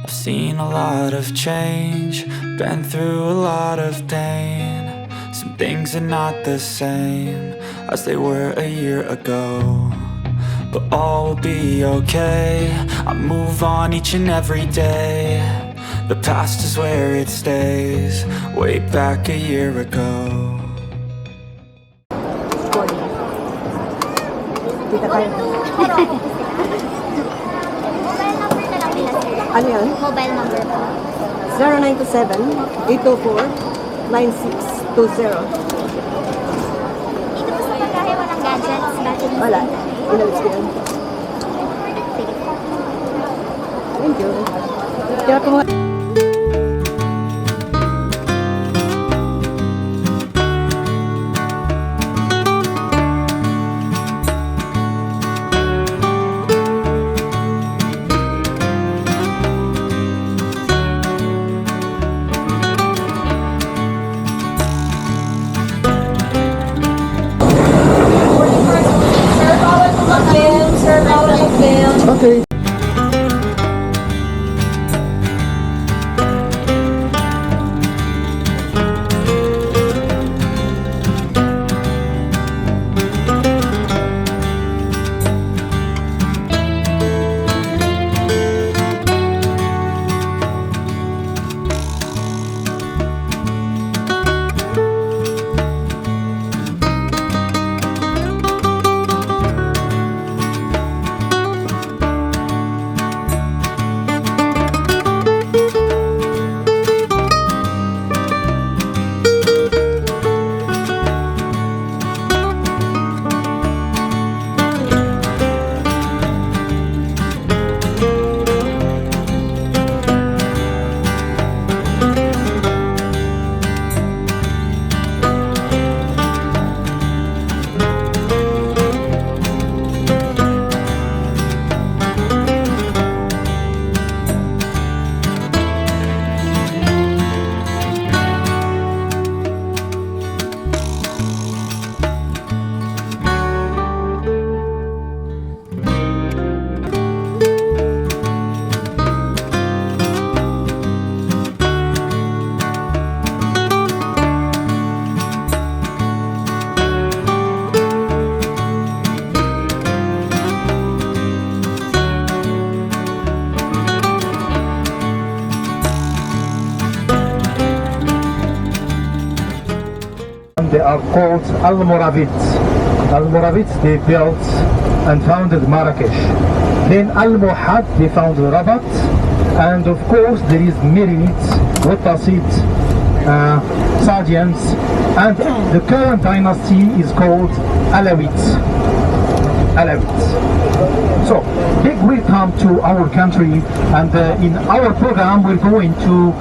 I've seen a lot of change, been through a lot of pain. Some things are not the same as they were a year ago, but all will be okay. I move on each and every day. The past is where it stays, way back a year ago. Kita kayo. Ano yan? Mobile number po. 0927-824-9620. Dito po sa pagkahe, walang gadgets, batteries. Wala. Inalis ko yan. Thank you. Kaya kung okay. They are called Al-Moravids. Al-Moravids, they built and founded Marrakesh. Then Al-Mohad, they founded Rabat. And of course there is Merids, Wattasid, Saadians, and the current dynasty is called Alawids. So, big welcome to our country, and in our program we're going to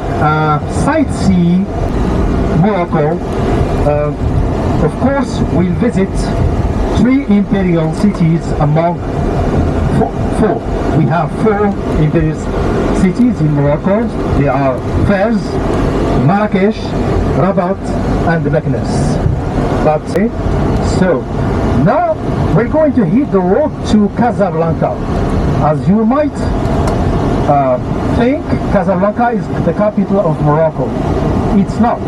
sightsee Morocco. Of course, we'll visit 3 imperial cities among 4. We have 4 imperial cities in Morocco. They are Fez, Marrakesh, Rabat, and Meknes. So now we're going to hit the road to Casablanca. As you might think, Casablanca is the capital of Morocco. It's not.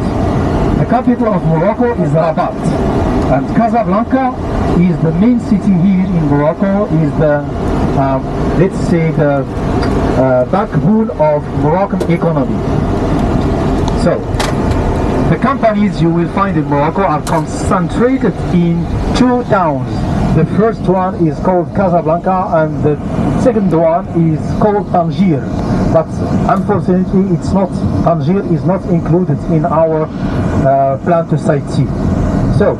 The capital of Morocco is Rabat, and Casablanca is the main city here in Morocco, is the, let's say, the backbone of Moroccan economy. So, the companies you will find in Morocco are concentrated in 2 towns. The first one is called Casablanca, and the second one is called Tangier. But unfortunately, it's not. Tangier is not included in our plan to sightsee. So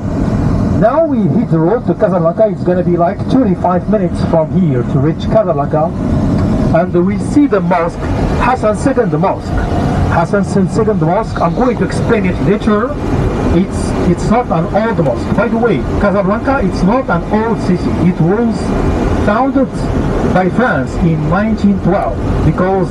now we hit the road to Casablanca. It's going to be like 25 minutes from here to reach Casablanca, and we see the mosque, Hassan II Mosque. Hassan II Mosque. I'm going to explain it later. It's not an old mosque. By the way, Casablanca, it's not an old city. It was founded by France in 1912 because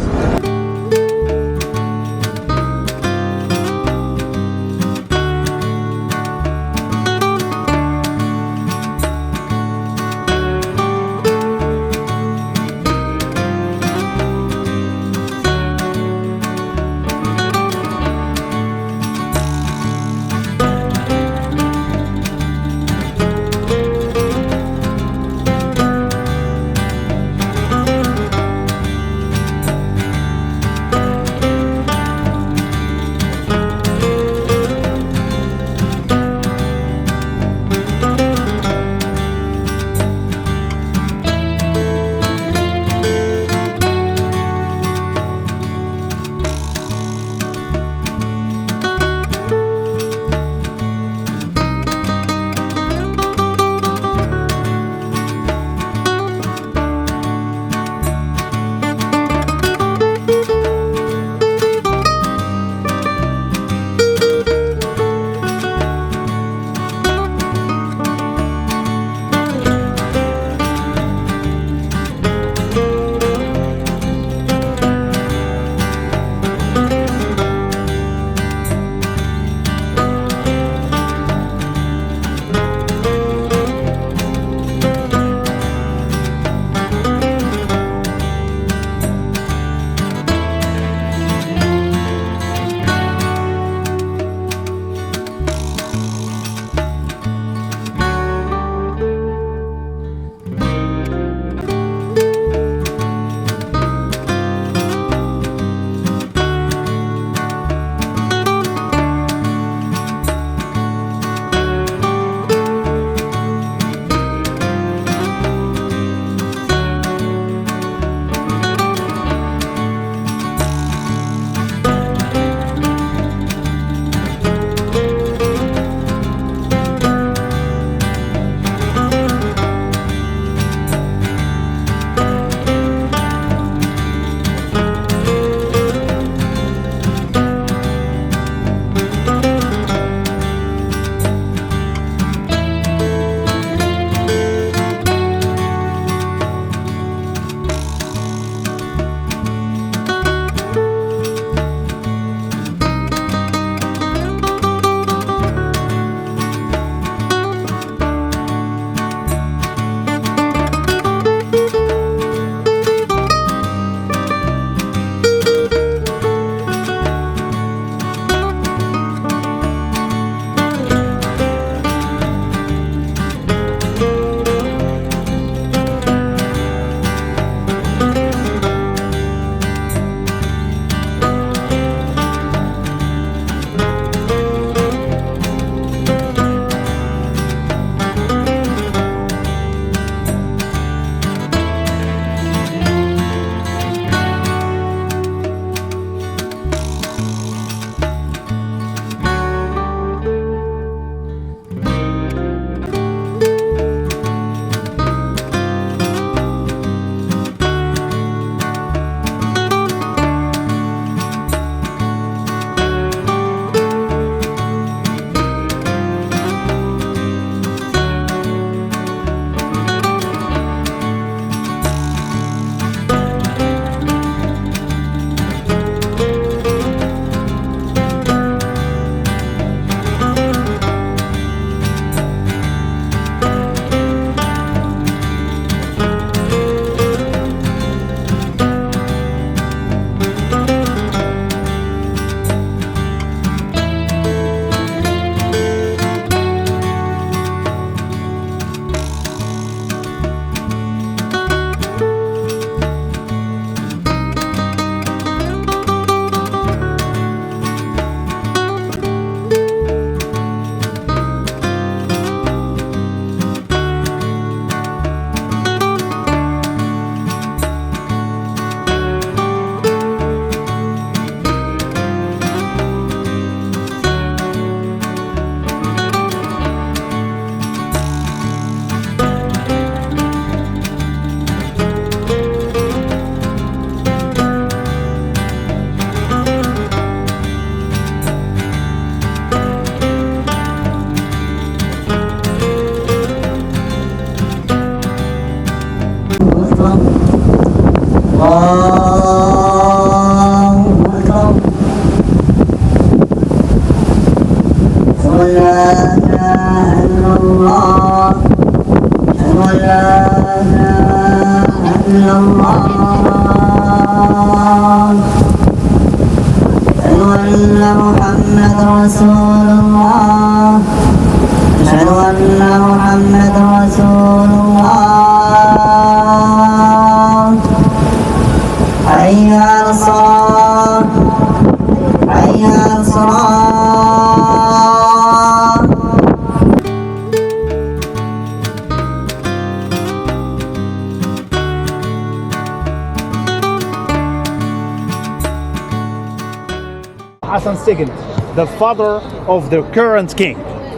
أشهد أن محمد رسول الله حي على الصلاة حي على الصلاة. Hassan II, the father of the current king.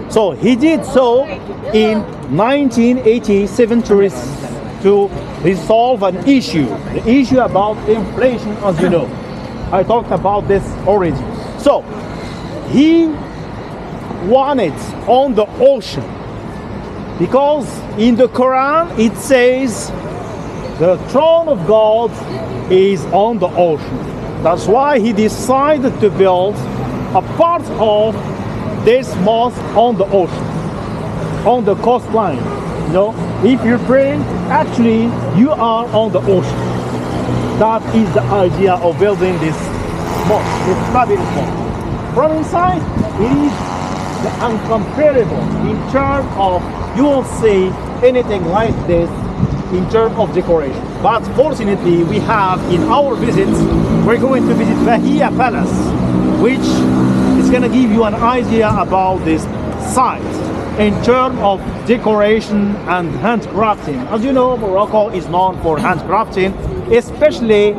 So he did so in 1987 to resolve an issue, the issue about inflation, as you know. I talked about this already. So he won it on the ocean because in the Quran it says the throne of God is on the ocean. That's why he decided to build a part of this mosque on the ocean, on the coastline. You know, if you're praying, actually you are on the ocean. That is the idea of building this mosque, this fabulous mosque. From inside, it is the incomparable in terms of, you won't see anything like this in terms of decoration. But fortunately, we have in our visits, we're going to visit Bahia Palace, which is going to give you an idea about this site in terms of decoration and handcrafting. As you know, Morocco is known for handcrafting, especially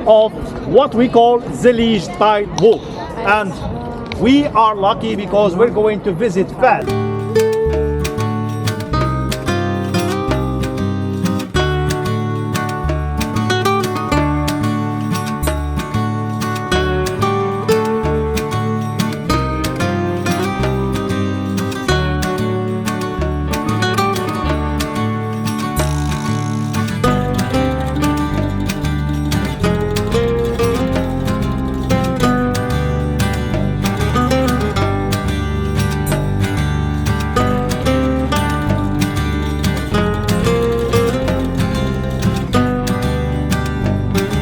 of what we call Zellige type wood. And we are lucky because we're going to visit Fez.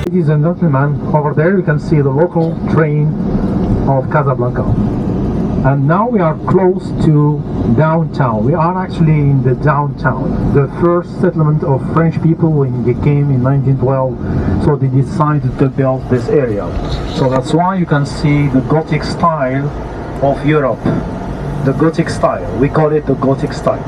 Ladies and gentlemen, over there you can see the local train of Casablanca. And now we are close to downtown. We are actually in the downtown. The first settlement of French people when they came in 1912, so they decided to build this area. So that's why you can see the Gothic style of Europe. The Gothic style, we call it the Gothic style.